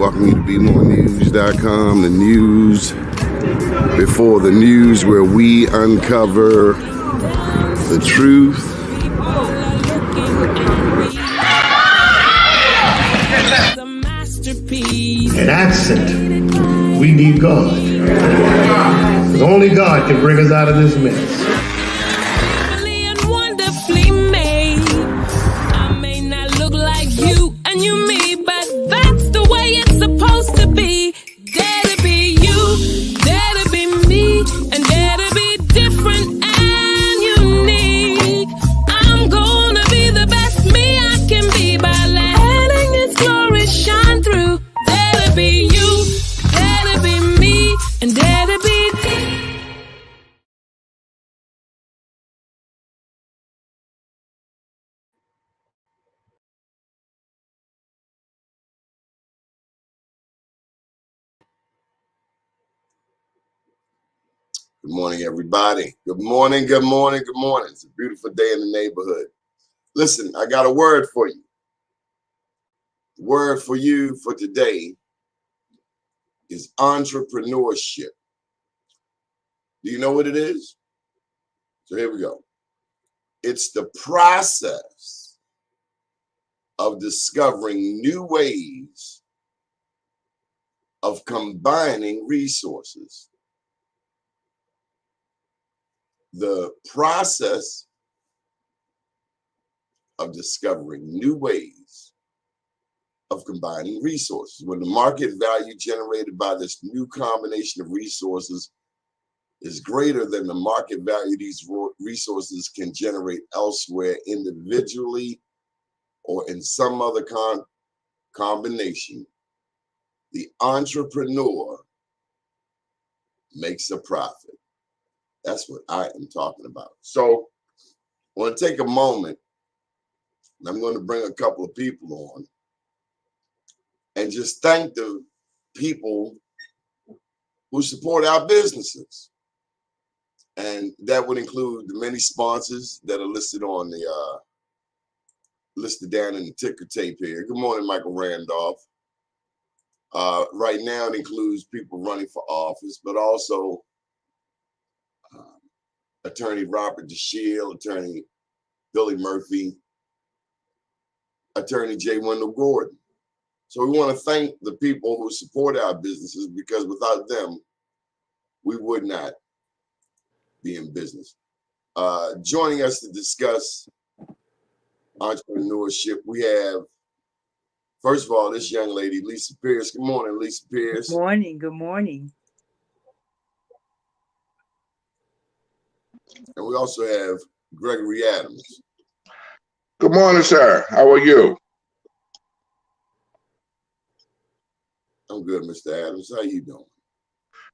welcome you to BeMoreNews.com, the news before the news, where we uncover the truth. And absent, we need God. Because only God can bring us out of this mess. Good morning, everybody. Good morning, good morning, good morning. It's a beautiful day in the neighborhood. Listen, I got a word for you. The word for you for today is entrepreneurship. Do you know what it is? So here we go. It's the process of discovering new ways of combining resources. The process of discovering new ways of combining resources. When the market value generated by this new combination of resources is greater than the market value these resources can generate elsewhere individually or in some other combination, the entrepreneur makes a profit. That's what I am talking about. So I want to take a moment, and I'm going to bring a couple of people on and just thank the people who support our businesses. And that would include the many sponsors that are listed on the listed down in the ticker tape here. Good morning, Michael Randolph. Right now it includes people running for office, but also Attorney Robert DeShiel, Attorney Billy Murphy, Attorney J. Wendell Gordon. So we want to thank the people who support our businesses, because without them, we would not be in business. Joining us to discuss entrepreneurship, we have, first of all, this young lady, Lisa Pierce. Good morning, Lisa Pierce. Good morning. Good morning. And we also have Gregory Adams. Good morning, sir. How are you? I'm good, Mr. Adams. How you doing?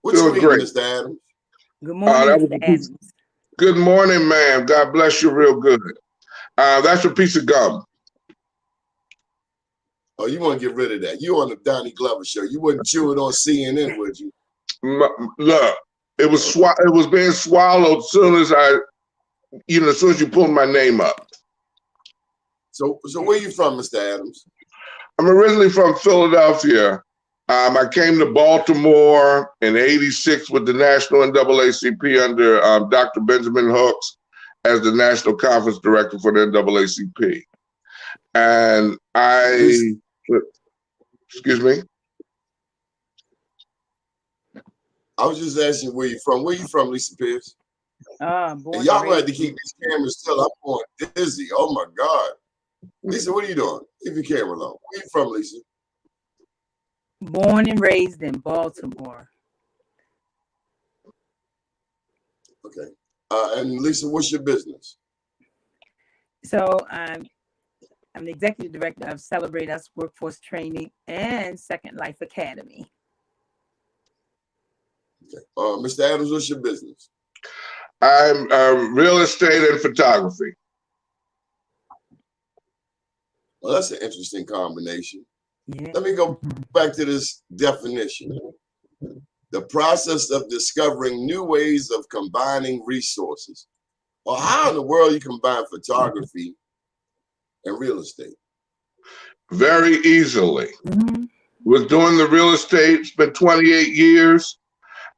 What you Doing eating, great. Mr. Adams? Good morning, Mr. Adams. Good morning, ma'am. God bless you real good. That's a piece of gum. Oh, you want to get rid of that? You on the Donnie Glover show. You wouldn't chew it on CNN, would you? Look, it was being swallowed as soon as as soon as you pulled my name up. So where you from, Mr. Adams? I'm originally from Philadelphia. I came to Baltimore in '86 with the National NAACP under Dr. Benjamin Hooks as the National Conference Director for the NAACP. And excuse me? I was just asking where you from. Where you from, Lisa Pierce? Born and y'all and gonna have to raised keep these cameras still. I'm going dizzy. Oh my God. Lisa, what are you doing? Keep your camera low. Where you from, Lisa? Born and raised in Baltimore. Okay. And Lisa, what's your business? So I'm the executive director of Celebrate Us Workforce Training and Second Life Academy. Okay. Mr. Adams, what's your business? I'm real estate and photography. Well, that's an interesting combination. Yeah. Let me go back to this definition. The process of discovering new ways of combining resources. Well, how in the world you combine photography and real estate? Very easily. Mm-hmm. Was doing the real estate, spent 28 years.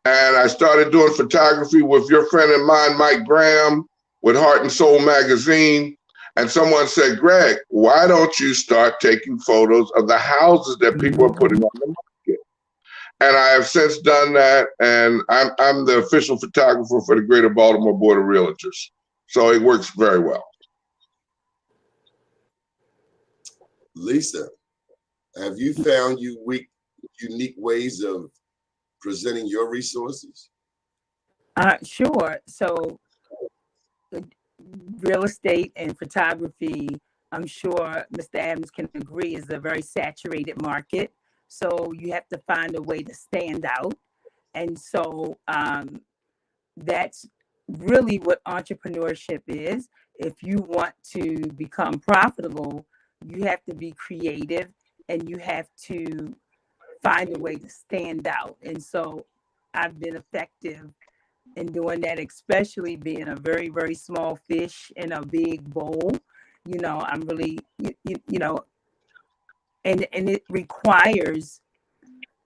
And I started doing photography with your friend and mine, Mike Graham, with Heart and Soul magazine. And someone said, Greg, why don't you start taking photos of the houses that people are putting on the market? And I have since done that. And I'm the official photographer for the Greater Baltimore Board of Realtors. So it works very well. Lisa, have you found unique ways of presenting your resources? Sure. So real estate and photography, I'm sure Mr. Adams can agree, is a very saturated market. So you have to find a way to stand out. And so that's really what entrepreneurship is. If you want to become profitable, you have to be creative and you have to find a way to stand out. And so I've been effective in doing that, especially being a very, very small fish in a big bowl. You know, I'm really, you know, and it requires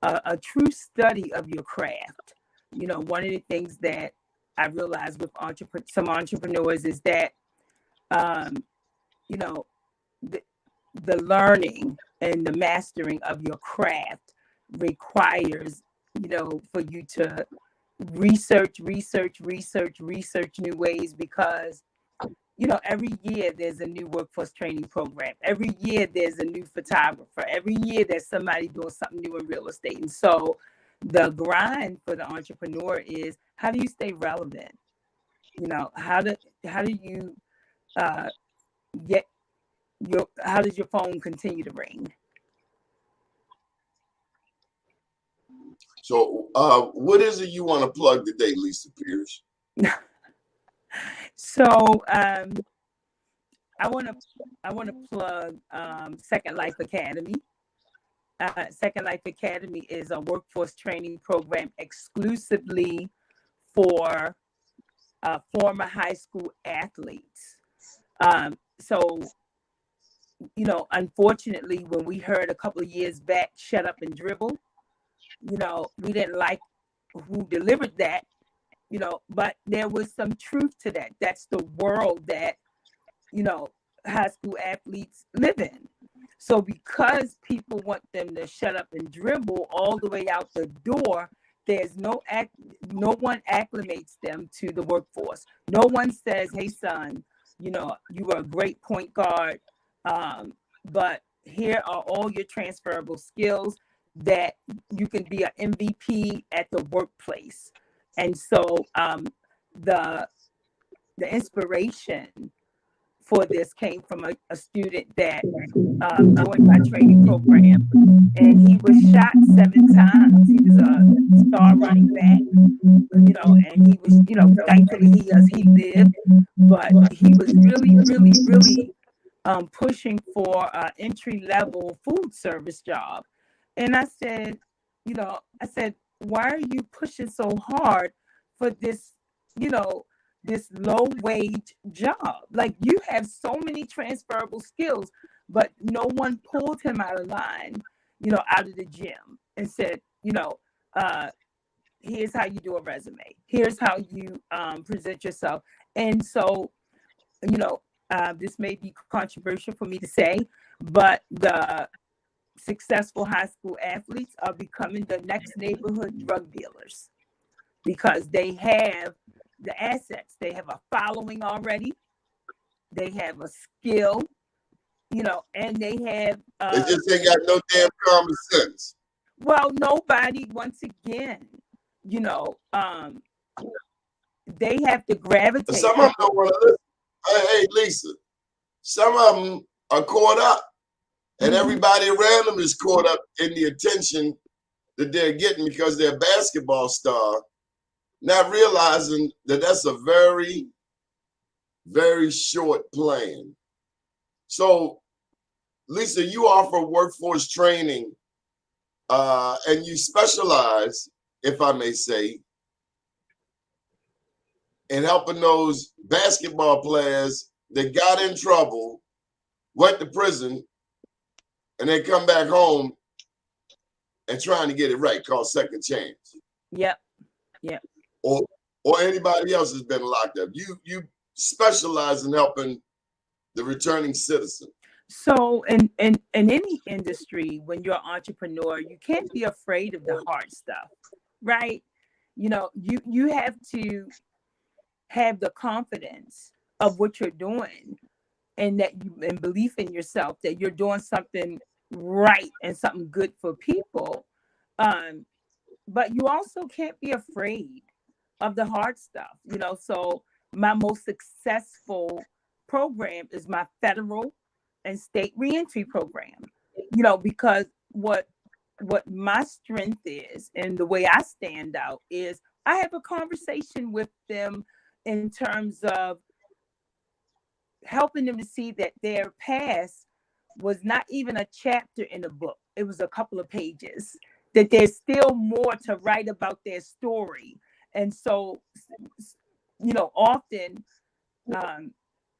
a true study of your craft. You know, one of the things that I realized with some entrepreneurs is that, you know, the learning and the mastering of your craft requires, you know, for you to research new ways, because, you know, every year there's a new workforce training program. Every year there's a new photographer. Every year there's somebody doing something new in real estate. And so the grind for the entrepreneur is, how do you stay relevant? You know, how do you how does your phone continue to ring? So what is it you want to plug today, Lisa Pierce? So I want to plug Second Life Academy. Second Life Academy is a workforce training program exclusively for former high school athletes. So, you know, unfortunately, when we heard a couple of years back, shut up and dribble, you know, we didn't like who delivered that, you know, but there was some truth to that. That's the world that, you know, high school athletes live in. So because people want them to shut up and dribble all the way out the door, there's no one acclimates them to the workforce. No one says, hey, son, you know, you are a great point guard, but here are all your transferable skills that you can be an MVP at the workplace. And so the inspiration for this came from a student that joined my training program, and he was shot 7 times. He was a star running back, you know, and he was, you know, thankfully he lived, but he was really pushing for an entry-level food service job. And I said, you know, why are you pushing so hard for this, you know, this low wage job? Like, you have so many transferable skills, but no one pulled him out of line, you know, out of the gym and said, you know, here's how you do a resume. Here's how you present yourself. And so, you know, this may be controversial for me to say, but the successful high school athletes are becoming the next neighborhood drug dealers because they have the assets. They have a following already. They have a skill, you know, and they have They just ain't got no damn common sense. Well, nobody, once again, you know, they have to gravitate. Some of them don't want to listen. Hey, Lisa, some of them are caught up, and everybody around them is caught up in the attention that they're getting because they're a basketball star, not realizing that that's a very, very short plan. So, Lisa, you offer workforce training, and you specialize, if I may say, in helping those basketball players that got in trouble, went to prison, and they come back home and trying to get it right, called Second Chance. Yep. Yep. Or anybody else has been locked up. You specialize in helping the returning citizen. So in any industry, when you're an entrepreneur, you can't be afraid of the hard stuff, right? You know, you have to have the confidence of what you're doing, and that you and belief in yourself that you're doing something right and something good for people. But you also can't be afraid of the hard stuff, you know. So my most successful program is my federal and state reentry program, you know, because what my strength is and the way I stand out is I have a conversation with them in terms of helping them to see that their past was not even a chapter in a book. It was a couple of pages, that there's still more to write about their story. And so, you know, often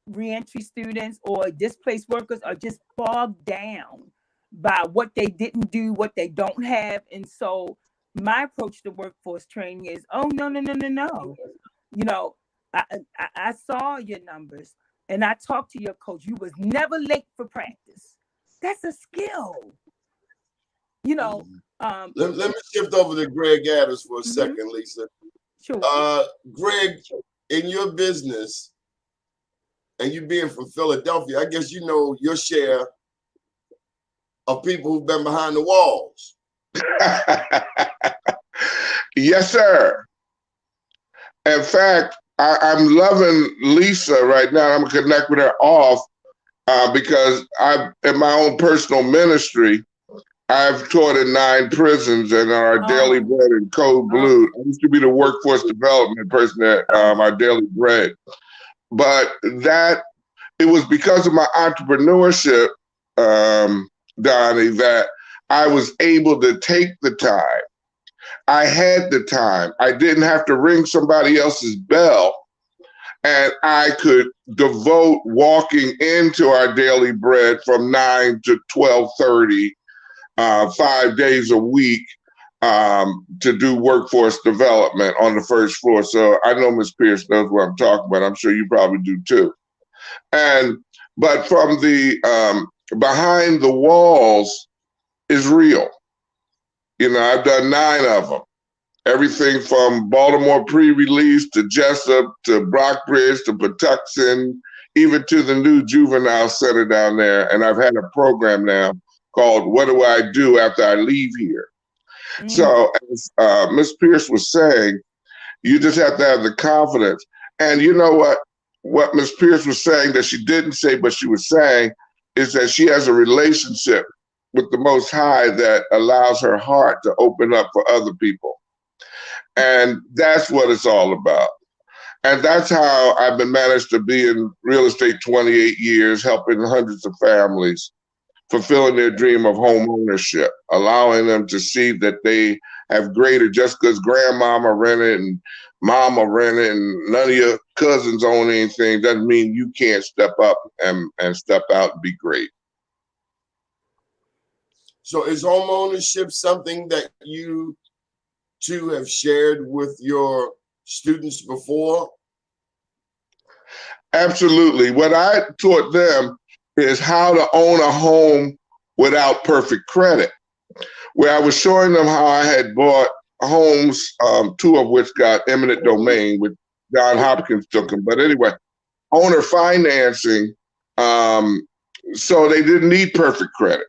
reentry students or displaced workers are just bogged down by what they didn't do, what they don't have. And so my approach to workforce training is, oh, no. You know, I saw your numbers and I talked to your coach. You was never late for practice. That's a skill. You know, let me shift over to Greg Adams for a second, Lisa. Sure. Greg, in your business, and you being from Philadelphia, I guess you know your share of people who've been behind the walls. Yes, sir. In fact, I'm loving Lisa right now. I'm gonna connect with her off because in my own personal ministry, I've taught in 9 prisons and our Daily Bread and Code Blue. I used to be the workforce development person at our Daily Bread. But it was because of my entrepreneurship, Donnie, that I was able to take the time. I had the time. I didn't have to ring somebody else's bell. And I could devote walking into our Daily Bread from 9 to 12:30, 5 days a week, to do workforce development on the first floor. So I know Ms. Pierce knows what I'm talking about. I'm sure you probably do too. But from the behind the walls is real. You know, I've done 9 of them. Everything from Baltimore pre-release to Jessup to Brockbridge to Patuxent, even to the new juvenile center down there. And I've had a program now called What Do I Do After I Leave Here? So as Ms. Pierce was saying, you just have to have the confidence. And you know what Ms. Pierce was saying that she didn't say, but she was saying, is that she has a relationship with the Most High that allows her heart to open up for other people. And that's what it's all about. And that's how I've been managed to be in real estate 28 years, helping hundreds of families fulfilling their dream of home ownership, allowing them to see that they have greater, just because grandmama rented and mama rented and none of your cousins own anything doesn't mean you can't step up and step out and be great. So is home ownership something that you two have shared with your students before? Absolutely. What I taught them is how to own a home without perfect credit, where I was showing them how I had bought homes, 2 of which got eminent domain, with John Hopkins took them. But anyway, owner financing, so they didn't need perfect credit.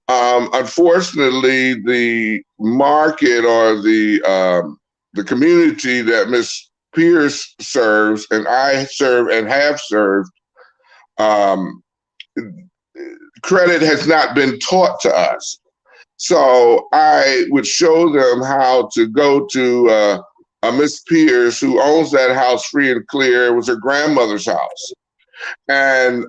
Unfortunately, the market or the community that Ms. Pierce serves and I serve and have served, credit has not been taught to us. So I would show them how to go to a Miss Pierce who owns that house free and clear. It was her grandmother's house. And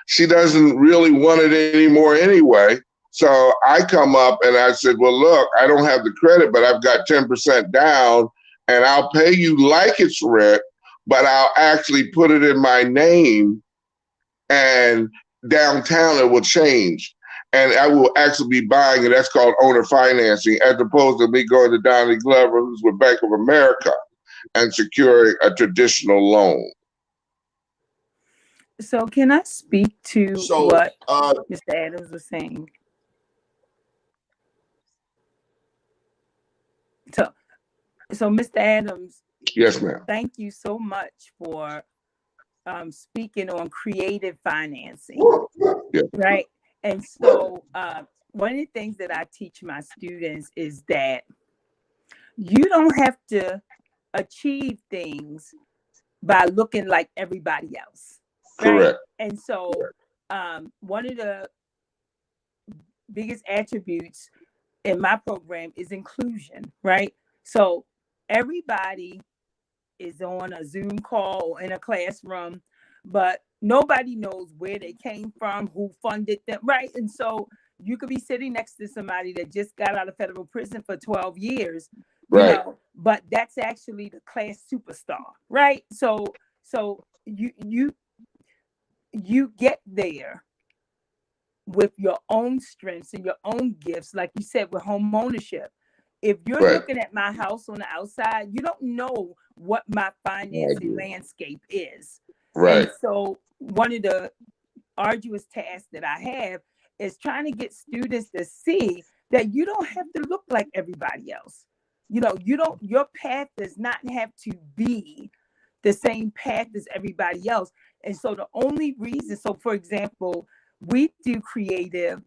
she doesn't really want it anymore anyway. So I come up and I said, well, look, I don't have the credit, but I've got 10% down and I'll pay you like it's rent, but I'll actually put it in my name and downtown it will change. and I will actually be buying it. That's called owner financing, as opposed to me going to Donnie Glover, who's with Bank of America, and securing a traditional loan. So can I speak to So, what Mr. Adams was saying? So Mr. Adams, Yes, ma'am. thank you so much for speaking on creative financing, Yeah. right? And so one of the things that I teach my students is that you don't have to achieve things by looking like everybody else, right? Correct. And so one of the biggest attributes in my program is inclusion, right? So everybody is on a Zoom call or in a classroom, but nobody knows where they came from, who funded them, right? And so you could be sitting next to somebody that just got out of federal prison for 12 years, Right. but that's actually the class superstar, right? So you get there with your own strengths and your own gifts, like you said, with home ownership. If you're Right. looking at my house on the outside, you don't know what my financing landscape is. Right. And so one of the arduous tasks that I have is trying to get students to see that you don't have to look like everybody else. Your path does not have to be the same path as everybody else. And so the only reason, so for example, we do creative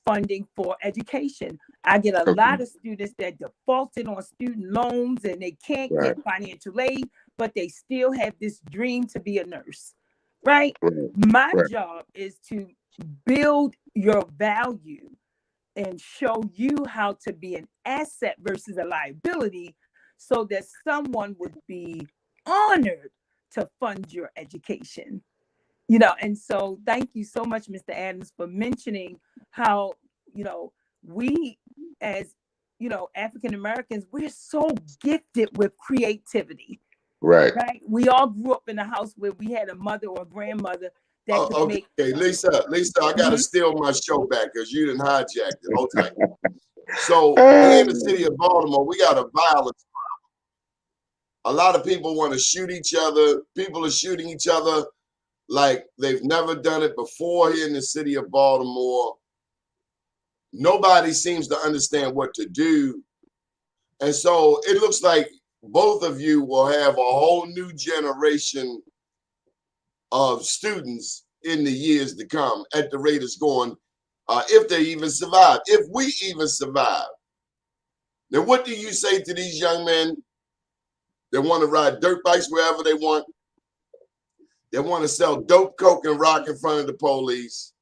funding for education. I get a lot of students that defaulted on student loans and they can't get financial aid, but they still have this dream to be a nurse, right? My job is to build your value and show you how to be an asset versus a liability so that someone would be honored to fund your education. And so thank you so much, Mr. Adams, for mentioning how, we as, African Americans, we're so gifted with creativity. Right. We all grew up in a house where we had a mother or a grandmother that could make. Okay, Lisa, I gotta steal my show back because you didn't hijack it. Hold tight. So here in the city of Baltimore, we got a violence problem. A lot of people want to shoot each other. People are shooting each other like they've never done it before here in the city of Baltimore. Nobody seems to understand what to do. And so it looks like both of you will have a whole new generation of students in the years to come at the rate it's going, if they even survive, if we even survive. Then what do you say to these young men that want to ride dirt bikes wherever they want? They want to sell dope, coke, and rock in front of the police.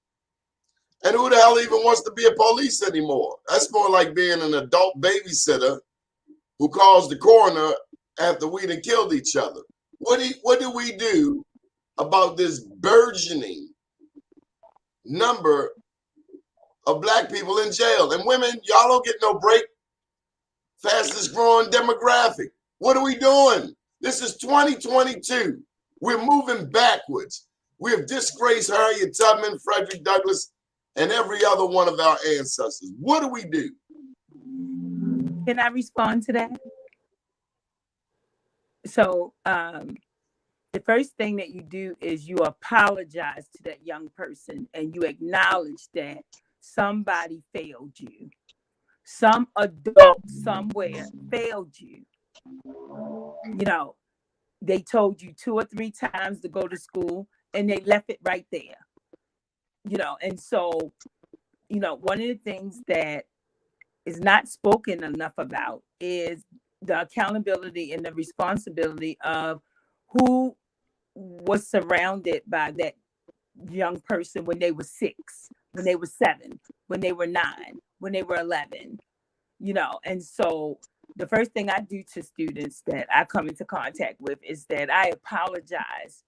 And who the hell even wants to be a police anymore? That's more like being an adult babysitter who calls the coroner after we done killed each other. What do we do about this burgeoning number of Black people in jail? And women, y'all don't get no break. Fastest growing demographic. What are we doing? This is 2022. We're moving backwards. We have disgraced Harriet Tubman, Frederick Douglass, and every other one of our ancestors. What do we do? Can I respond to that? So the first thing that you do is you apologize to that young person and you acknowledge that somebody failed you. Some adult somewhere failed you. They told you 2 or 3 times to go to school and they left it right there. And so, one of the things that is not spoken enough about is the accountability and the responsibility of who was surrounded by that young person when they were 6, when they were 7, when they were 9, when they were 11, and so the first thing I do to students that I come into contact with is that I apologize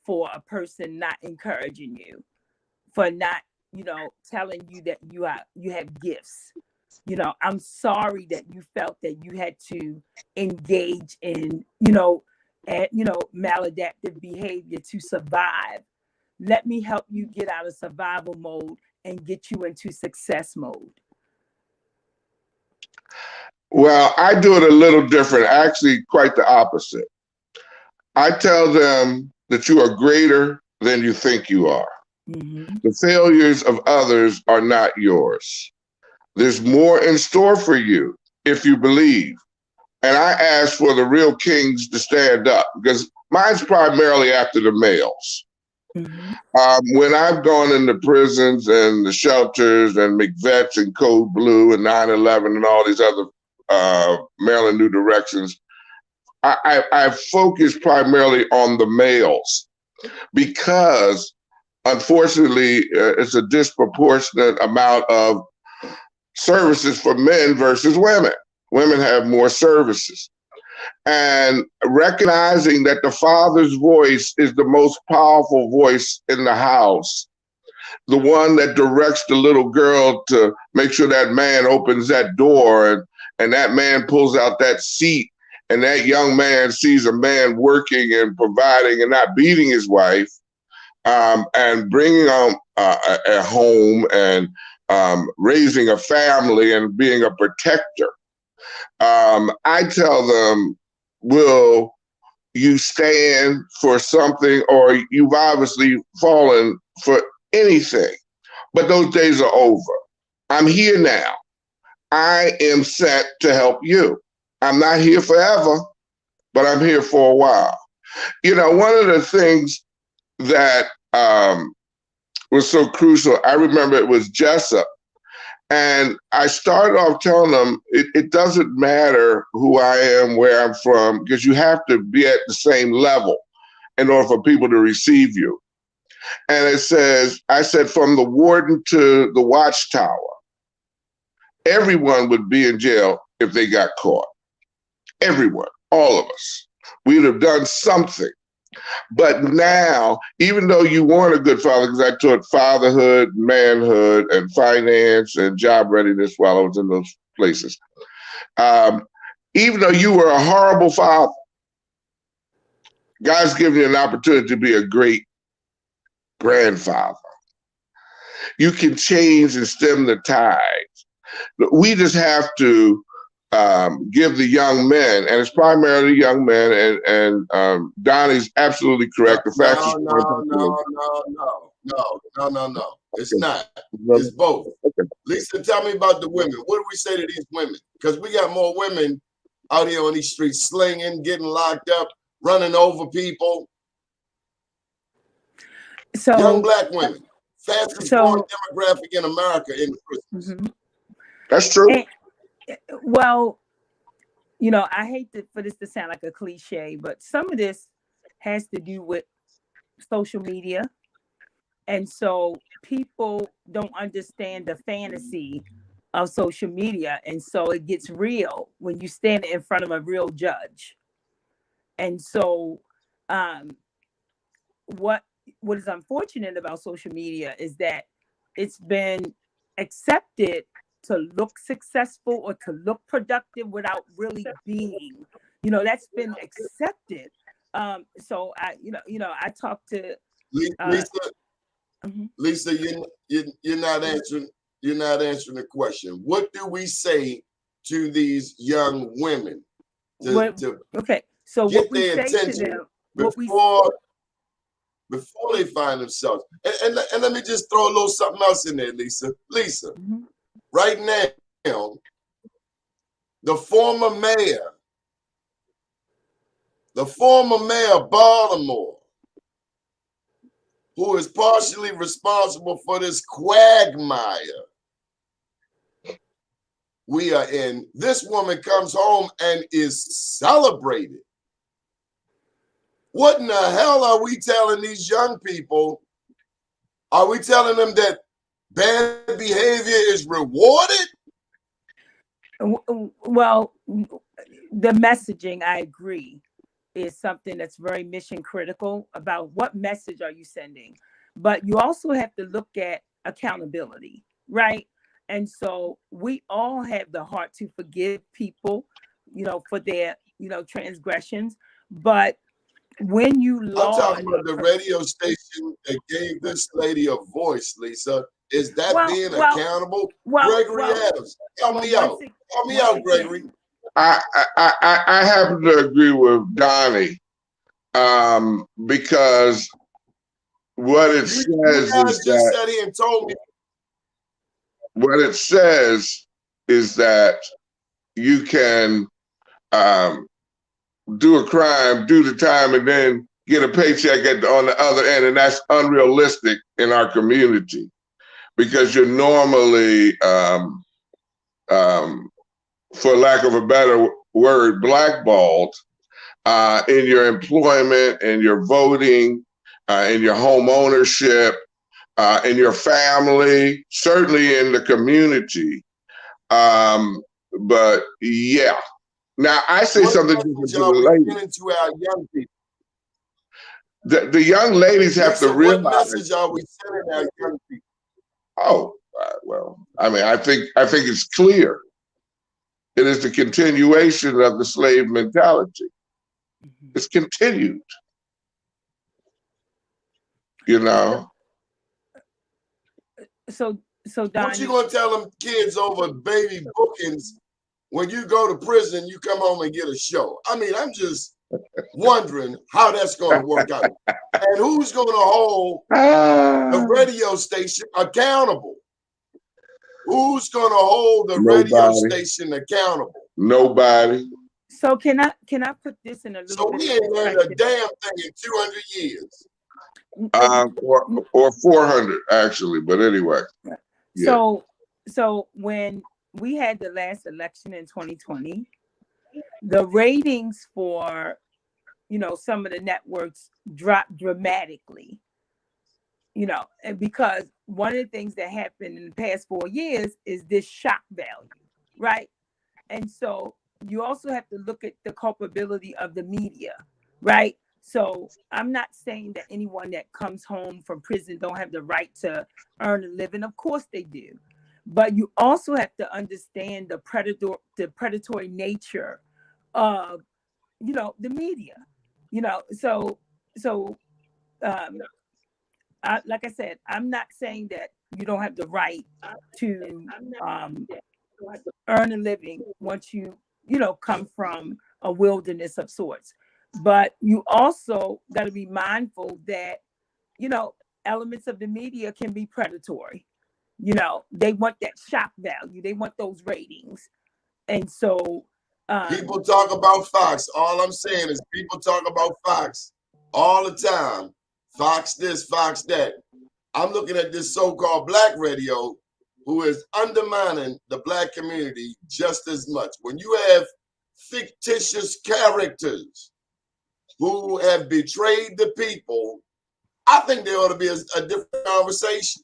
for a person not encouraging you, for not, telling you that you have gifts. I'm sorry that you felt that you had to engage in, maladaptive behavior to survive. Let me help you get out of survival mode and get you into success mode? Well, I do it a little different, actually, quite the opposite. I tell them that you are greater than you think you are. Mm-hmm. The failures of others are not yours. There's more in store for you if you believe. And I ask for the real kings to stand up because mine's primarily after the males. Mm-hmm. When I've gone into prisons and the shelters and McVets and Code Blue and 9/11 and all these other Maryland New Directions, I focus primarily on the males because, unfortunately, it's a disproportionate amount of services for men versus women. Women have more services. And recognizing that the father's voice is the most powerful voice in the house, the one that directs the little girl to make sure that man opens that door and that man pulls out that seat and that young man sees a man working and providing and not beating his wife, and bringing on a home and raising a family and being a protector. I tell them, will you stand for something, or you've obviously fallen for anything? But those days are over. I'm here now. I am set to help you. I'm not here forever, but I'm here for a while. You know, one of the things that was so crucial, I remember it was Jessup. And I started off telling them it doesn't matter who I am, where I'm from, because you have to be at the same level in order for people to receive you. And it says, I said, from the warden to the watchtower, everyone would be in jail if they got caught. Everyone, all of us. We'd have done something. But now, even though you weren't a good father, because I taught fatherhood, manhood, and finance and job readiness while I was in those places, even though you were a horrible father, God's given you an opportunity to be a great grandfather. You can change and stem the tides. We just have to give the young men, and it's primarily young men, and Donnie's absolutely correct. The fastest No. It's not. It's both. Okay. Lisa, tell me about the women. What do we say to these women? Because we got more women out here on these streets slinging, getting locked up, running over people. So young black women, fastest growing demographic in America in prisons. Mm-hmm. That's true. And, well, you know, I hate for this to sound like a cliche, but some of this has to do with social media. And so people don't understand the fantasy of social media. And so it gets real when you stand in front of a real judge. And so what is unfortunate about social media is that it's been accepted to look successful or to look productive without really being, you know, that's been accepted. So I talked to Lisa. Lisa, you're not answering. You're not answering the question. What do we say to these young women to okay? So get what we their say attention to them before they find themselves? And let me just throw a little something else in there, Lisa. Lisa, right now, the former mayor of Baltimore, who is partially responsible for this quagmire we are in, this woman comes home and is celebrated. What in the hell are we telling these young people? Are we telling them that bad behavior is rewarded? Well, the messaging, I agree, is something that's very mission critical about what message are you sending. But you also have to look at accountability, right? And so we all have the heart to forgive people, you know, for their, you know, transgressions. But when you I'm talking about the radio station that gave this lady a voice, Lisa, Is that being well, accountable? well, Gregory well, Adams, help well, me out. Help me out, Gregory. I happen to agree with Donnie, because what it says You guys is just that sat here and told me. what it says is that you can do a crime, do the time, and then get a paycheck on the other end, and that's unrealistic in our community because you're normally, for lack of a better word, blackballed in your employment, in your voting, in your home ownership, in your family, certainly in the community. But yeah. Now I say something different to the ladies. To our young people? The young ladies have to realize. What message are we sending our young people? Oh, well, I mean, I think it's clear. It is the continuation of the slave mentality. It's continued. You know. So Donnie, what you gonna tell them kids over baby bookings? When you go to prison, you come home and get a show. I mean, I'm just wondering how that's going to work out. And who's going to hold the radio station accountable? Who's going to hold the radio station accountable? Nobody. So can I put this in a little bit? So we ain't learned a damn thing in 200 years. Or 400 actually, but anyway. Yeah. So when we had the last election in 2020, the ratings for, some of the networks dropped dramatically, and because one of the things that happened in the past 4 years is this shock value, right? And so you also have to look at the culpability of the media, right? So I'm not saying that anyone that comes home from prison don't have the right to earn a living. Of course they do. But you also have to understand the predatory nature of, the media, So, like I said, I'm not saying that you don't have the right to earn a living once you, come from a wilderness of sorts. But you also got to be mindful that, elements of the media can be predatory. They want that shock value. They want those ratings. And so people talk about Fox. All I'm saying is people talk about Fox all the time. Fox this, Fox that. I'm looking at this so-called black radio who is undermining the black community just as much. When you have fictitious characters who have betrayed the people, I think there ought to be a different conversation.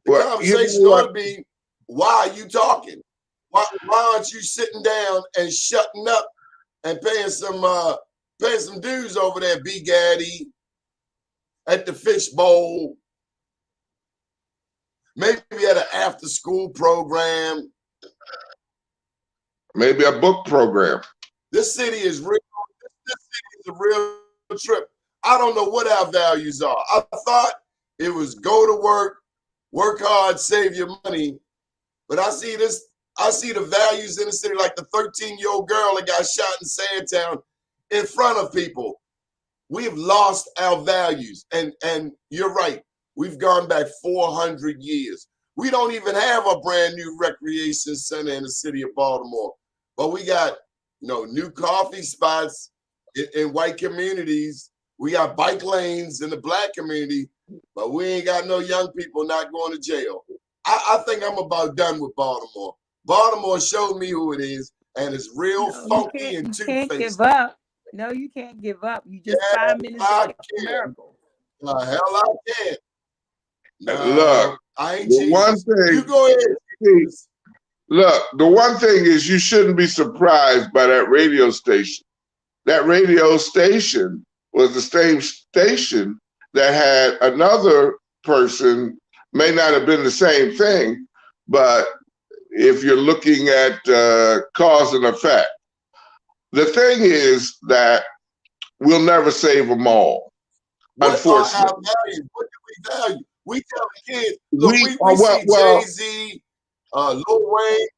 The conversation ought to be, why are you talking? Why aren't you sitting down and shutting up and paying some dues over there, B. Gaddy, at the Fish Bowl, maybe at an after-school program, maybe a book program. This city is real. This city is a real trip. I don't know what our values are. I thought it was go to work hard, save your money. But I see the values in the city, like the 13-year-old girl that got shot in Sandtown in front of people. We've lost our values. And you're right. We've gone back 400 years. We don't even have a brand new recreation center in the city of Baltimore. But we got, new coffee spots in white communities. We got bike lanes in the black community, but we ain't got no young people not going to jail. I think I'm about done with Baltimore. Baltimore showed me who it is, and it's real funky and two-faced. You can't give up. No, you can't give up. You just 5 minutes away from miracle. The hell I can't. Look, I ain't the one thing. You go ahead. Look, the one thing is you shouldn't be surprised by that radio station. That radio station was the same station that had another person, may not have been the same thing, but if you're looking at cause and effect, the thing is that we'll never save them all, unfortunately. What do we value? We tell the kids, look, we well, see well, Jay-Z, Lil Wayne.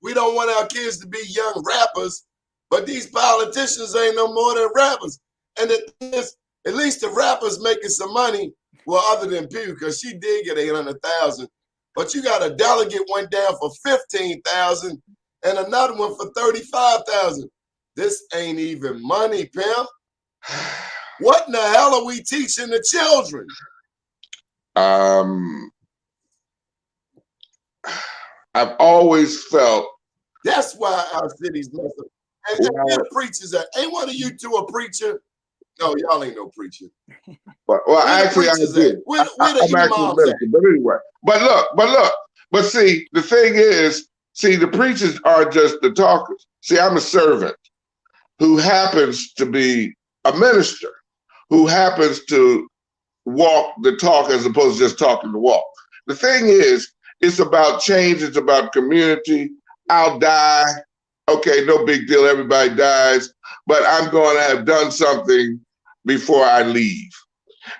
We don't want our kids to be young rappers, but these politicians ain't no more than rappers. And the thing is, at least the rappers making some money. Well, other than Pew, because she did get 800,000, but you got a delegate went down for 15,000 and another one for 35,000. This ain't even money, pimp. What in the hell are we teaching the children? I've always felt that's why our cities mess up. And where the preachers at? Ain't one of you two a preacher? No, y'all ain't no preacher. Well, actually, I do. Where I'm actually a minister, but anyway. But see, the thing is, the preachers are just the talkers. See, I'm a servant who happens to be a minister, who happens to walk the talk as opposed to just talking the walk. The thing is, it's about change. It's about community. I'll die. Okay, no big deal. Everybody dies. But I'm going to have done something before I leave.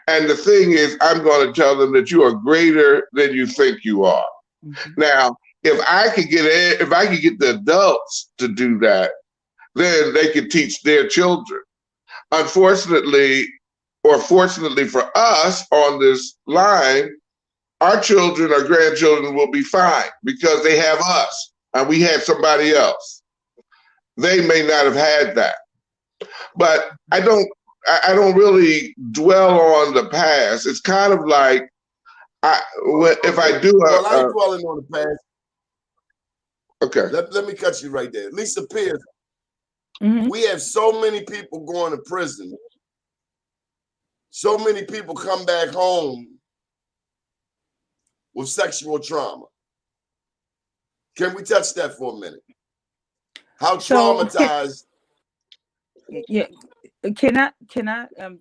And the thing is, I'm going to tell them that you are greater than you think you are. Mm-hmm. Now, if I could get the adults to do that, then they could teach their children. Unfortunately, or fortunately for us on this line, our children or grandchildren will be fine because they have us and we had somebody else. They may not have had that. But I don't really dwell on the past. It's kind of like if I do well, I ain't dwelling on the past. Okay. Let me cut you right there. Lisa Pierce, we have so many people going to prison. So many people come back home with sexual trauma. Can we touch that for a minute? How traumatized? Yeah. Can I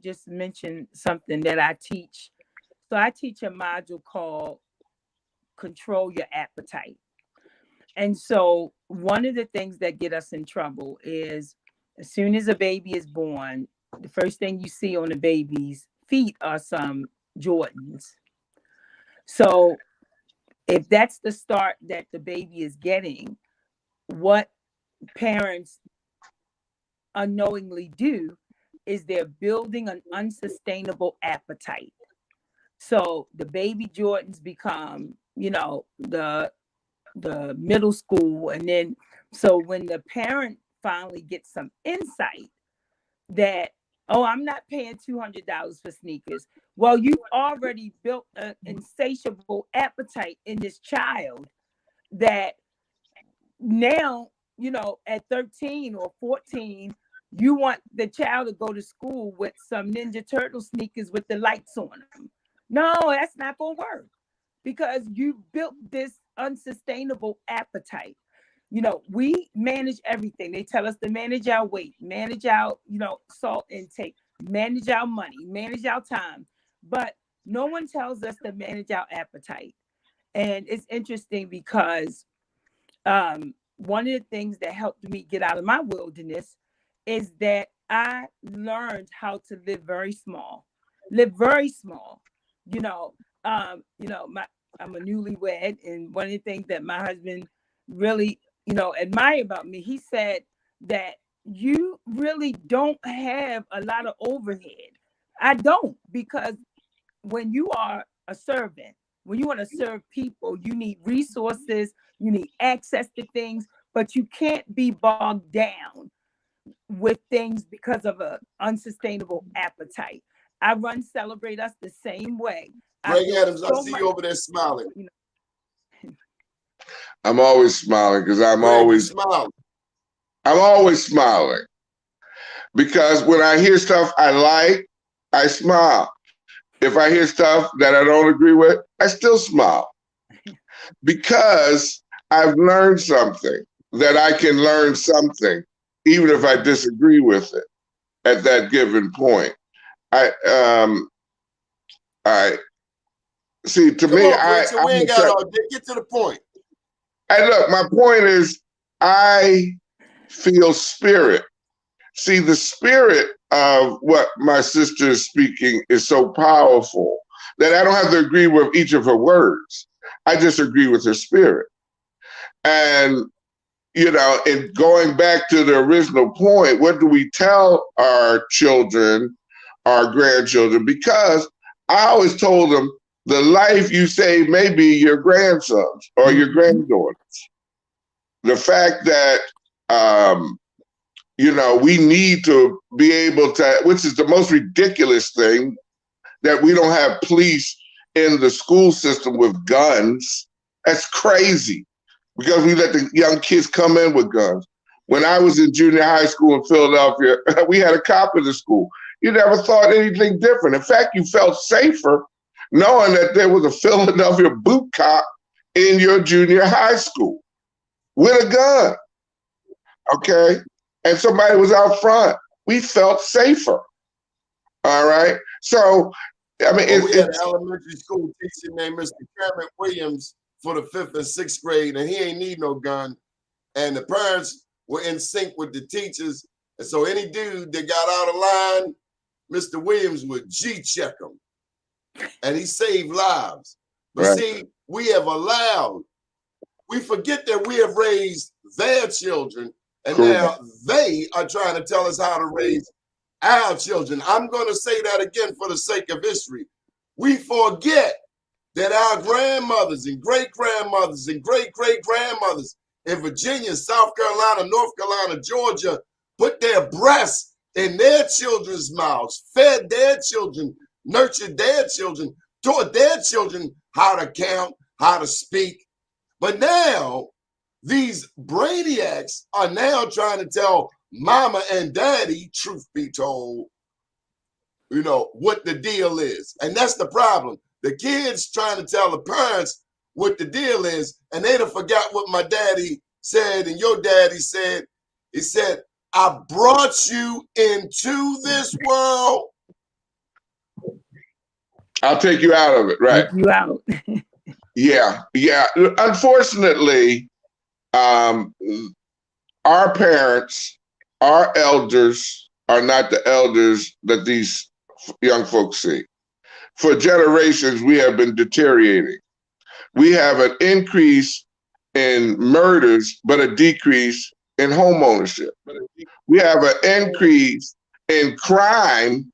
just mention something that I teach? So I teach a module called Control Your Appetite. And so one of the things that get us in trouble is as soon as a baby is born, the first thing you see on the baby's feet are some Jordans. So if that's the start that the baby is getting, what parents unknowingly do is they're building an unsustainable appetite. So the baby Jordans become, the middle school. And then, so when the parent finally gets some insight that, oh, I'm not paying $200 for sneakers. Well, you've already built an insatiable appetite in this child that now, at 13 or 14, you want the child to go to school with some Ninja Turtle sneakers with the lights on them. No, that's not going to work because you built this unsustainable appetite. We manage everything. They tell us to manage our weight, manage our, salt intake, manage our money, manage our time. But no one tells us to manage our appetite. And it's interesting because one of the things that helped me get out of my wilderness is that I learned how to live very small. I'm a newlywed, and one of the things that my husband really, admire about me, he said that you really don't have a lot of overhead. I don't, because when you are a servant, when you want to serve people, you need resources, you need access to things, but you can't be bogged down with things because of an unsustainable appetite. I run Celebrate Us the same way. Greg Adams, I see you over there smiling. I'm always smiling because I'm always smiling because when I hear stuff I like, I smile. If I hear stuff that I don't agree with, I still smile because I've learned something that I can learn something even if I disagree with it at that given point. I see. To me, Richard, we ain't got all day. Get to the point. Look, my point is, I feel spirit. See, the spirit of what my sister is speaking is so powerful that I don't have to agree with each of her words. I just agree with her spirit. And, you know, in going back to the original point, what do we tell our children, our grandchildren? Because I always told them the life you save may be your grandsons or your granddaughters. The fact that, you know, we need to be able to, which is the most ridiculous thing, that we don't have police in the school system with guns. That's crazy, because we let the young kids come in with guns. When I was in junior high school in Philadelphia, we had a cop in the school. You never thought anything different. In fact, you felt safer knowing that there was a Philadelphia boot cop in your junior high school with a gun, okay? And somebody was out front. We felt safer, all right? So, I mean, we had an elementary school teacher named Mr. Cameron Williams for the 5th and 6th grade, and he ain't need no gun. And the parents were in sync with the teachers. And so any dude that got out of line, Mr. Williams would G-check him. And he saved lives. But right. See, we forget that we have raised their children, and Cool. now they are trying to tell us how to raise our children. I'm going to say that again for the sake of history. We forget that our grandmothers and great-grandmothers and great-great-grandmothers in Virginia, South Carolina, North Carolina, Georgia, put their breasts in their children's mouths, fed their children, nurtured their children, taught their children how to count, how to speak. But now, these brainiacs are now trying to tell mama and daddy, truth be told, you know, what the deal is. And that's the problem. The kids trying to tell the parents what the deal is, and they done forgot what my daddy said and your daddy said. He said, I brought you into this world. I'll take you out of it, right? Take you out. Yeah. Unfortunately, our parents, our elders are not the elders that these young folks see. For generations, we have been deteriorating. We have an increase in murders, but a decrease in home ownership. We have an increase in crime,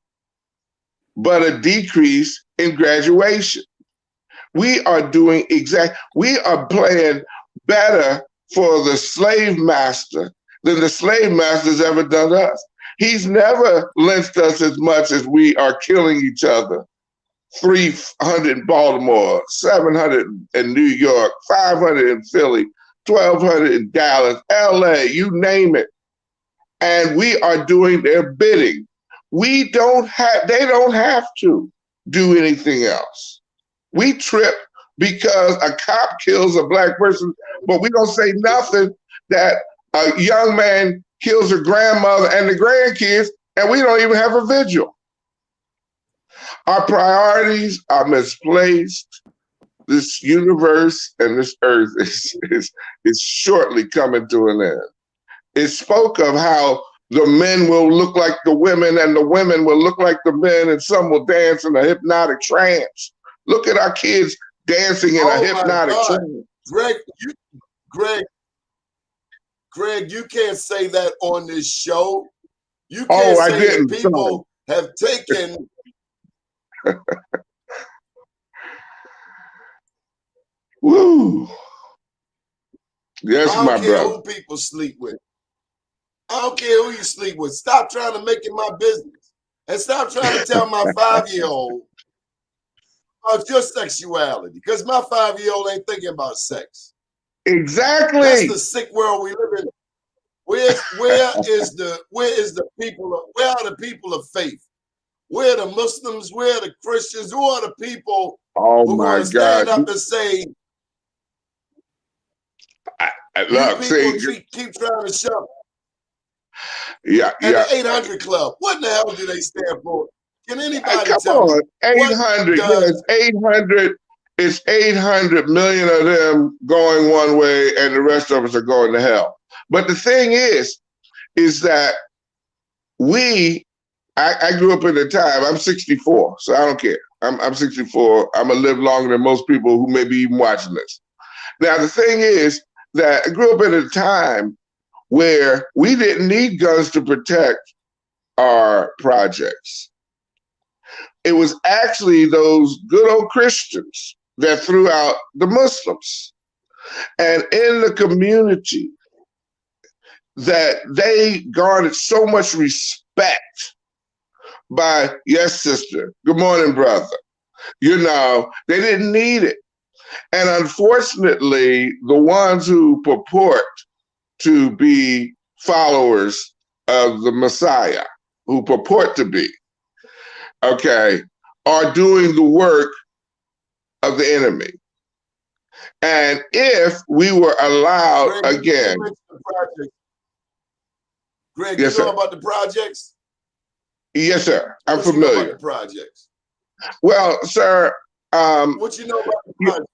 but a decrease in graduation. We are playing better for the slave master than the slave master's ever done us. He's never lynched us as much as we are killing each other. 300 in Baltimore, 700 in New York, 500 in Philly, 1,200 in Dallas, LA, you name it. And we are doing their bidding. They don't have to do anything else. We trip because a cop kills a black person, but we don't say nothing that a young man kills her grandmother and the grandkids, and we don't even have a vigil. Our priorities are misplaced. This universe and this earth is shortly coming to an end. It spoke of how the men will look like the women and the women will look like the men, and some will dance in a hypnotic trance. Look at our kids dancing in a hypnotic trance. Greg, you can't say that on this show. You can't say that people have taken Woo. Yes, my brother. I don't care who people sleep with. I don't care who you sleep with. Stop trying to make it my business. And stop trying to tell my 5-year-old about your sexuality. Because my 5-year-old ain't thinking about sex. Exactly. That's the sick world we live in. Where are the people of faith? Where are the Muslims? Where are the Christians? Who are the people who are going to stand up and say, look, keep trying to shove. Yeah. The 800 Club. What in the hell do they stand for? Can anybody come tell on, me? 800. Yes, 800. It's 800 million of them going one way, and the rest of us are going to hell. But the thing is that I grew up in the time. I'm 64, so I don't care. I'm 64. I'm gonna live longer than most people who may be even watching this. Now, the thing is that I grew up at a time where we didn't need guns to protect our projects. It was actually those good old Christians that threw out the Muslims. And in the community, that they garnered so much respect by, yes, sister, good morning, brother. You know, they didn't need it. And unfortunately, the ones who purport to be followers of the Messiah, who purport to be, okay, are doing the work of the enemy. And if we were allowed Greg, again. Greg, yes, you know sir. about the projects? Yes, sir. I'm what familiar. You know about the projects? Well, sir. What you know about the projects?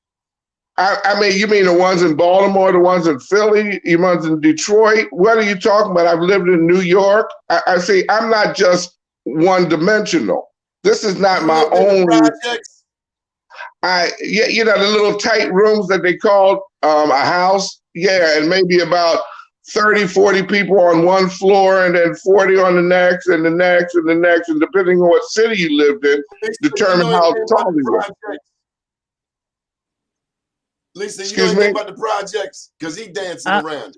I mean, you mean the ones in Baltimore, the ones in Philly, the ones in Detroit? What are you talking about? I've lived in New York. I see. I'm not just one-dimensional. This is not my own. Projects? Yeah, you know, the little tight rooms that they call a house. Yeah, and maybe about 30, 40 people on one floor and then 40 on the next and the next and the next. And depending on what city you lived in, determine how tall you were. Lisa, Excuse you know anything me? about the projects? Because he dancing around.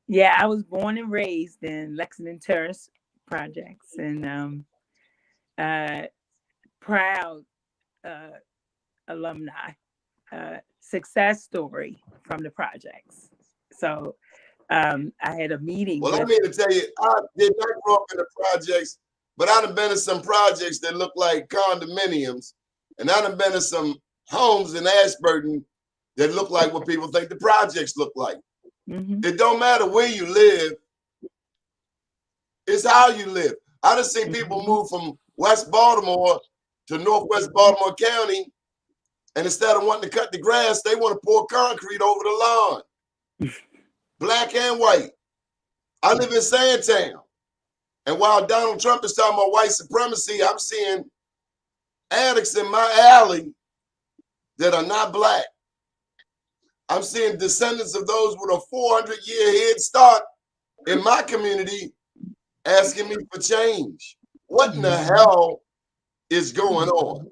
Yeah, I was born and raised in Lexington Terrace projects, and proud alumni, success story from the projects. So I had a meeting. Well, I mean to tell you, I did not grow up in the projects, but I done been in some projects that look like condominiums, and I done been in some homes in Ashburton that look like what people think the projects look like. Mm-hmm. It don't matter where you live, it's how you live. I done seen people move from West Baltimore to Northwest Baltimore County, and instead of wanting to cut the grass, they want to pour concrete over the lawn. Black and white. I live in Sandtown. And while Donald Trump is talking about white supremacy, I'm seeing addicts in my alley that are not black. I'm seeing descendants of those with a 400-year head start in my community asking me for change. What in the hell is going on?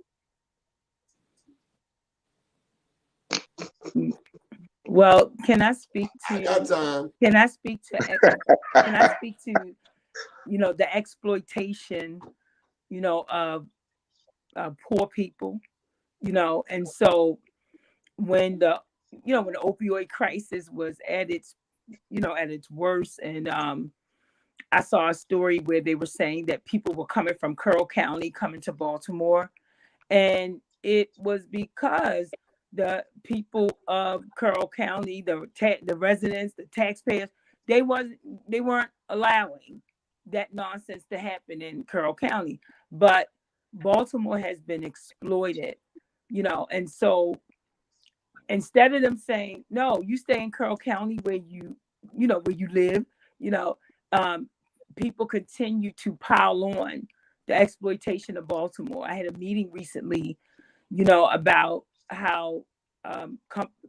Well, can I speak to? I got time. Can I speak to? You know, the exploitation, you know, of poor people, you know, and so when the opioid crisis was at its worst, and I saw a story where they were saying that people were coming from Carroll County coming to Baltimore, and it was because the people of Carroll County, the residents, the taxpayers, they weren't allowing that nonsense to happen in Carroll County. But Baltimore has been exploited, you know, and so instead of them saying, no, you stay in Carroll County where you live, you know, people continue to pile on the exploitation of Baltimore. I had a meeting recently, you know, about how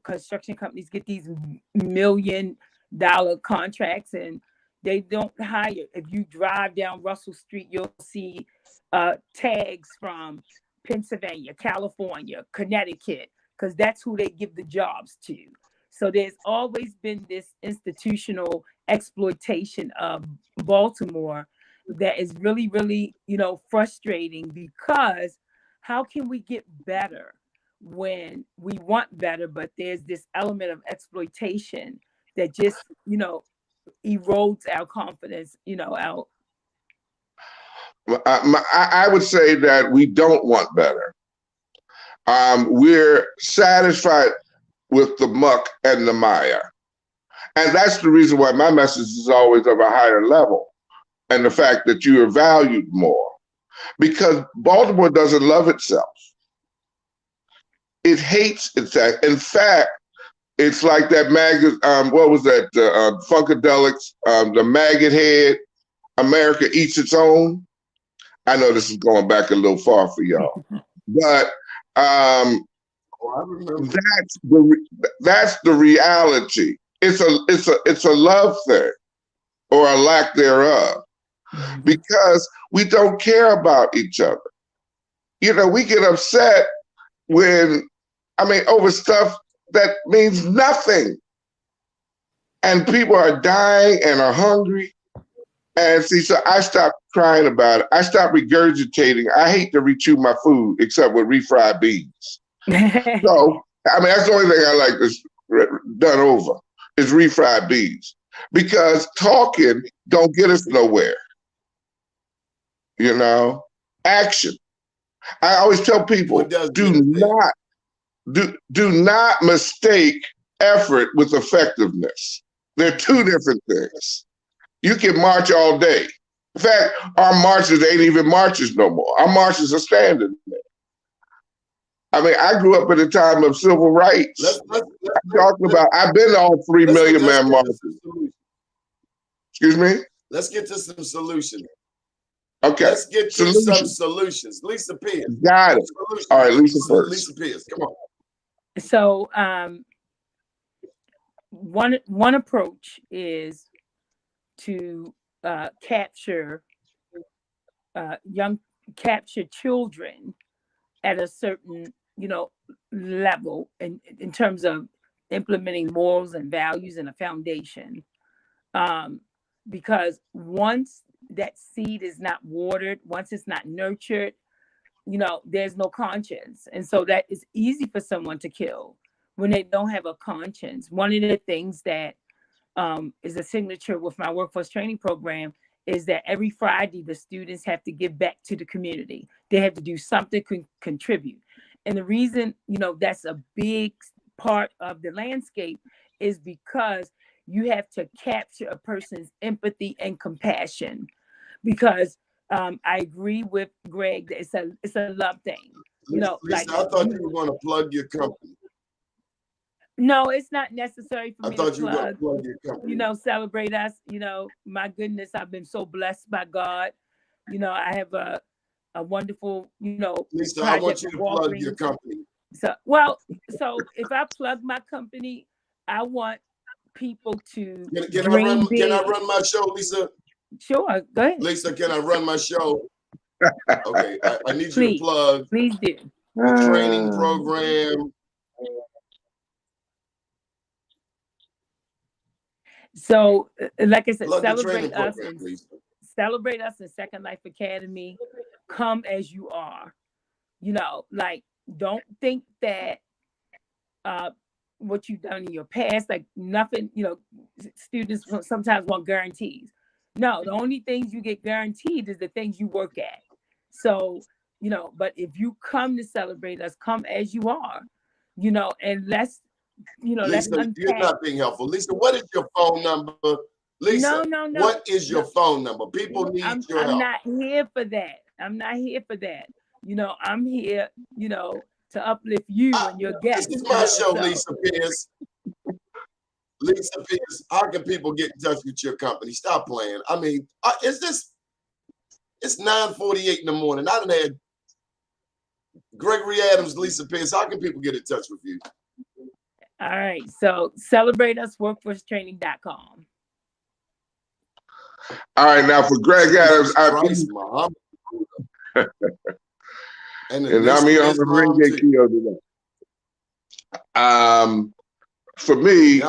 construction companies get these $1 million contracts and they don't hire. If you drive down Russell Street, you'll see tags from Pennsylvania, California, Connecticut, because that's who they give the jobs to. So there's always been this institutional exploitation of Baltimore that is really, really, you know, frustrating, because how can we get better when we want better, but there's this element of exploitation that just, you know, erodes our confidence, you know, out. I would say that we don't want better. We're satisfied with the muck and the mire. And that's the reason why my message is always of a higher level, and the fact that you are valued more. Because Baltimore doesn't love itself. It hates itself. In fact, it's like that maggot, what was that, Funkadelics, the maggot head, America Eats Its Own. I know this is going back a little far for y'all. But Oh, I remember. that's the reality. It's a love thing or a lack thereof, because we don't care about each other. You know, we get upset over stuff that means nothing. And people are dying and are hungry. And see, so I stopped crying about it. I stopped regurgitating. I hate to rechew my food except with refried beans. So, that's the only thing I like is done over is refried beans, because talking don't get us nowhere. You know, action. I always tell people, do not mistake effort with effectiveness. They're two different things. You can march all day. In fact, our marches ain't even marches no more. Our marches are standing there. I grew up at a time of civil rights. I've been to all 3 million man marches. Excuse me? Let's get to some solutions. Okay. Let's get to some solutions. Lisa Pierce. Got it. All right, Lisa first. Lisa Pierce, come on. So one approach is to capture children at a certain level in terms of implementing morals and values and a foundation, because once that seed is not watered, once it's not nurtured, there's no conscience. And so that is easy for someone to kill when they don't have a conscience. One of the things that is a signature with my workforce training program is that every Friday, the students have to give back to the community. They have to do something to contribute. And the reason, that's a big part of the landscape is because you have to capture a person's empathy and compassion. Because I agree with Greg that it's a love thing. Lisa, I thought you were going to plug your company. No, it's not necessary for me to plug your company. Celebrate Us. My goodness, I've been so blessed by God. I have a wonderful, Lisa, I want you to plug your company. So if I plug my company, I want people to Can I run my show, Lisa? Sure, go ahead. Lisa, can I run my show? Okay, I need Please, you to plug. Please do. The training program. So, like I said, Plug Celebrate Us and Second Life Academy. Come as you are. Don't think that what you've done in your past, like nothing, students sometimes want guarantees. No, the only things you get guaranteed is the things you work at. So, but if you come to Celebrate Us, come as you are, and let's Lisa, you're not being helpful. Lisa, what is your phone number? Lisa, no. What is your phone number? People need your help. I'm not here for that. I'm here, to uplift you and your guests. This is my show, Lisa Pierce. Lisa Pierce, how can people get in touch with your company? Stop playing. It's 9:48 in the morning. I done had Gregory Adams, Lisa Pierce. How can people get in touch with you? All right. So celebrateusworkforcetraining.com. All right. Now for Greg Adams, and I'm here on the ring. For me,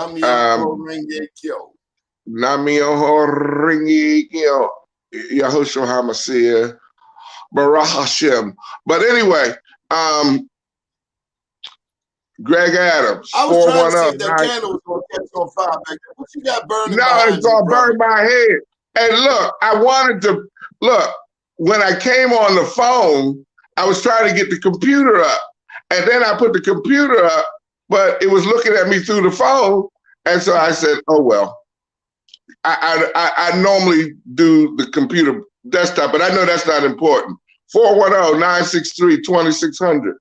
Yahushua HaMashiach, Baruch Hashem. But anyway, Greg Adams. I was trying to see if that candle was going to catch on fire back there. What you got burning? No, it's going to burn my head. And look, when I came on the phone, I was trying to get the computer up. And then I put the computer up, but it was looking at me through the phone. And so I said, oh, well, I normally do the computer desktop, but I know that's not important. 410-963-2600.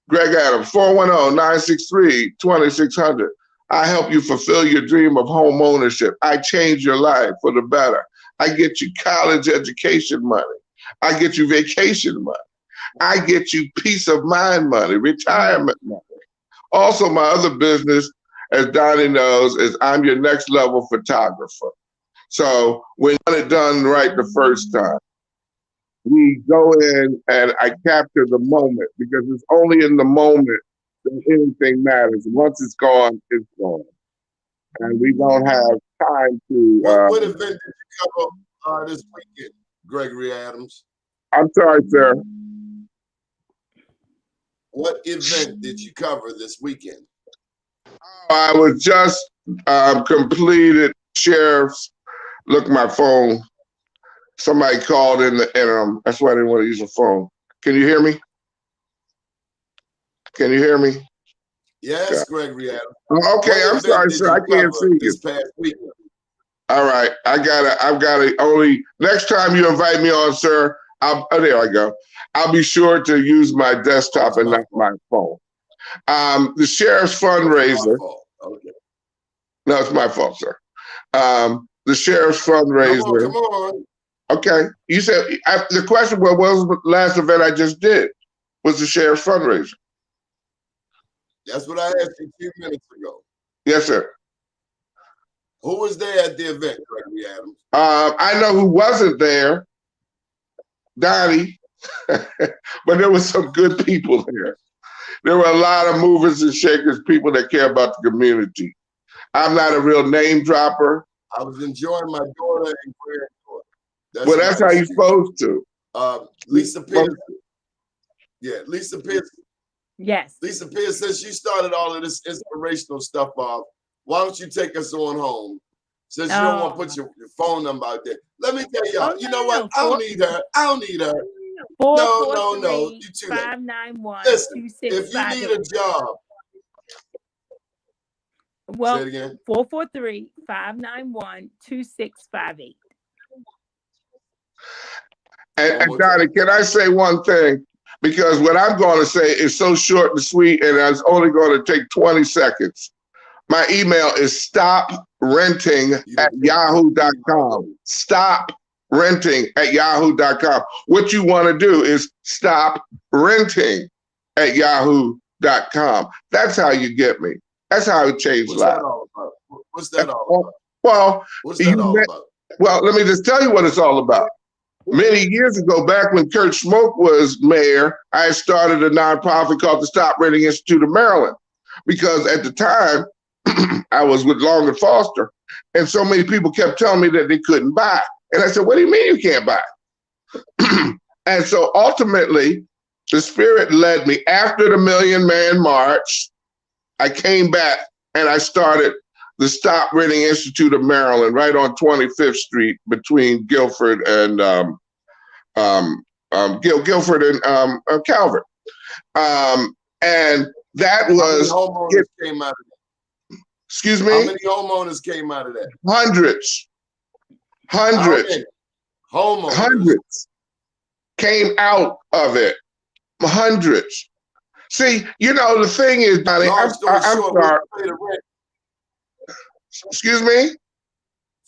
Greg Adams, 410-963-2600. I help you fulfill your dream of home ownership. I change your life for the better. I get you college education money. I get you vacation money. I get you peace of mind money, retirement money. Also, my other business, as Donnie knows, is I'm your next level photographer. So when you want it done right the first time, we go in and I capture the moment, because it's only in the moment that anything matters. Once it's gone, it's gone. And we don't have time to. What event did you cover this weekend, Gregory Adams? I'm sorry, sir. What event did you cover this weekend? I was just completed sheriff's. Look, my phone. Somebody called in the interim. That's why I didn't want to use a phone. Can you hear me? Can you hear me? Yes, okay. Gregory Adams. Okay, I'm sorry, sir. I can't see you. This past weekend. All right, I've got to only next time you invite me on, sir. There I go. I'll be sure to use my desktop and not my phone. The sheriff's fundraiser. Okay. No, it's my fault, sir. The sheriff's fundraiser. Come on. Okay. You said the question was, what was the last event I just did? Was the sheriff's fundraiser? That's what I asked you 2 minutes ago. Yes, sir. Who was there at the event, Gregory Adams? I know who wasn't there. Donnie. But there were some good people there. There were a lot of movers and shakers, people that care about the community. I'm not a real name dropper. I was enjoying my daughter and granddaughter. Well, that's how you're supposed to. Lisa Pierce. Yeah, Lisa Pierce. Yes. Lisa Pierce, since you started all of this inspirational stuff off, why don't you take us on home? Since you don't want to put your phone number out there. Let me tell y'all, you know what? I don't need her. I don't need her. No. You too late. 591 Listen, if you need a job. Well, say it again. 443-591-2658. And Donnie, can I say one thing? Because what I'm going to say is so short and sweet, and it's only going to take 20 seconds. My email is stoprenting@yahoo.com. Stoprenting@yahoo.com. What you want to do is stoprenting@yahoo.com. That's how you get me. That's how it changed lives. What's that all about? Well, what's that all about? Well, let me just tell you what it's all about. Many years ago, back when Kurt Schmoke was mayor, I started a nonprofit called the Stop Renting Institute of Maryland, because at the time I was with Long and Foster, and so many people kept telling me that they couldn't buy. And I said, what do you mean you can't buy? And so ultimately, the Spirit led me. After the Million Man March, I came back and I started the Stop Renting Institute of Maryland, right on 25th Street between Guilford and Guilford and Calvert. And that was. How many homeowners came out of that? Excuse me? How many homeowners came out of that? Hundreds. Hundreds came out of it. Hundreds. See, you know, the thing is, Donnie, I'm sorry. Excuse me?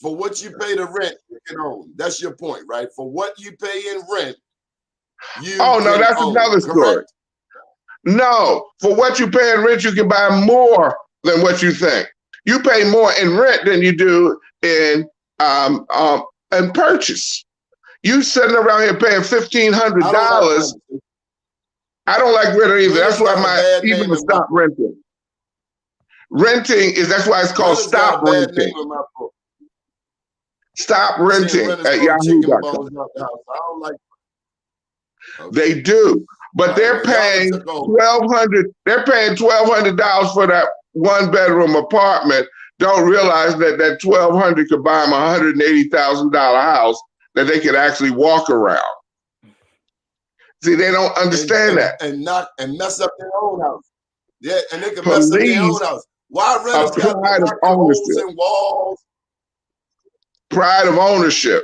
For what you pay to rent, you can own. That's your point, right? For what you pay in rent, you Oh, no, that's own, another story. correct? No, for what you pay in rent, you can buy more than what you think. You pay more in rent than you do in purchase. You sitting around here paying $1,500. I don't like rent either. That's why my even stop renting. Renting is, that's why it's called stop renting. Stop renting at yahoo.com. They do, but they're paying $1,200. They're paying $1,200 for that one-bedroom apartment. Don't realize that that $1,200 could buy them a $180,000 house that they could actually walk around. See, they don't understand that. And mess up their own house. Yeah, and they can mess up their own house. Why renters got holes in walls? Pride of ownership.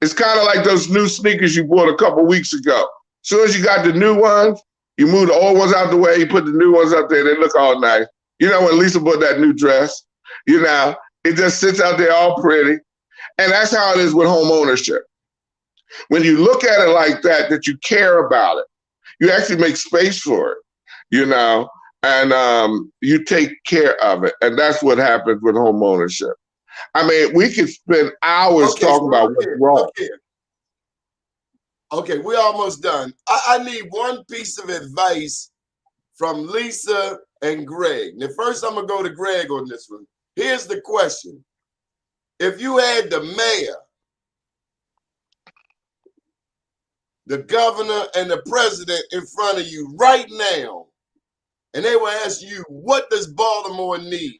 It's kind of like those new sneakers you bought a couple weeks ago. As soon as you got the new ones, you move the old ones out the way, you put the new ones up there, they look all nice. You know, when Lisa bought that new dress, you know, it just sits out there all pretty. And that's how it is with home ownership. When you look at it like that, that you care about it, You actually make space for it, you know, and you take care of it. And that's what happens with home ownership. I mean, we could spend hours Okay, talking so about what's wrong. look here. Okay, we're almost done. I need one piece of advice from Lisa and Greg. Now, first, I'm going to go to Greg on this one. Here's the question. If you had the mayor, the governor, and the president in front of you right now, and they will ask you, what does Baltimore need?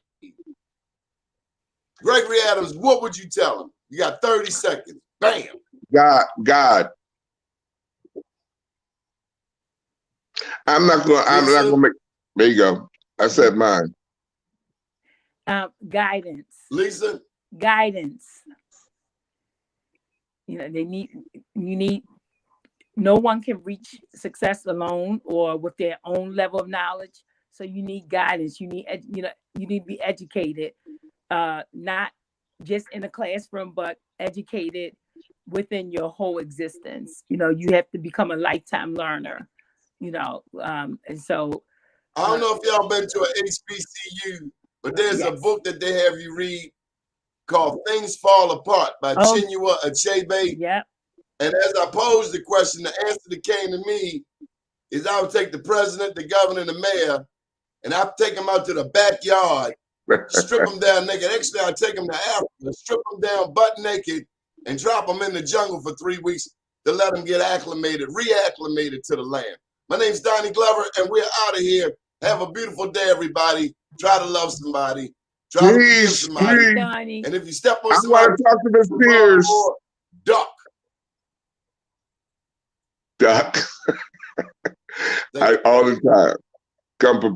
Gregory Adams, what would you tell them? You got 30 seconds. Bam. God. I'm not gonna make. There you go. I said mine. Guidance. Lisa? Guidance. You know, you need, no one can reach success alone or with their own level of knowledge. So you need guidance. You need, you need to be educated, not just in the classroom, but educated within your whole existence. You know, you have to become a lifetime learner, you know, and so. I don't know if y'all been to an HBCU, but there's a book that they have you read called Things Fall Apart by Chinua Achebe. Yep. And as I posed the question, the answer that came to me is I would take the president, the governor, and the mayor, and I'd take them out to the backyard, strip them down naked. Actually, I'd take them to Africa, strip them down butt naked, and drop them in the jungle for 3 weeks to let them get acclimated, reacclimated to the land. My name's Donnie Glover, and we're out of here. Have a beautiful day, everybody. Try to love somebody. Try to forgive somebody. And if you step on somebody, I want to talk to Miss Pierce. Duck. All the time. Come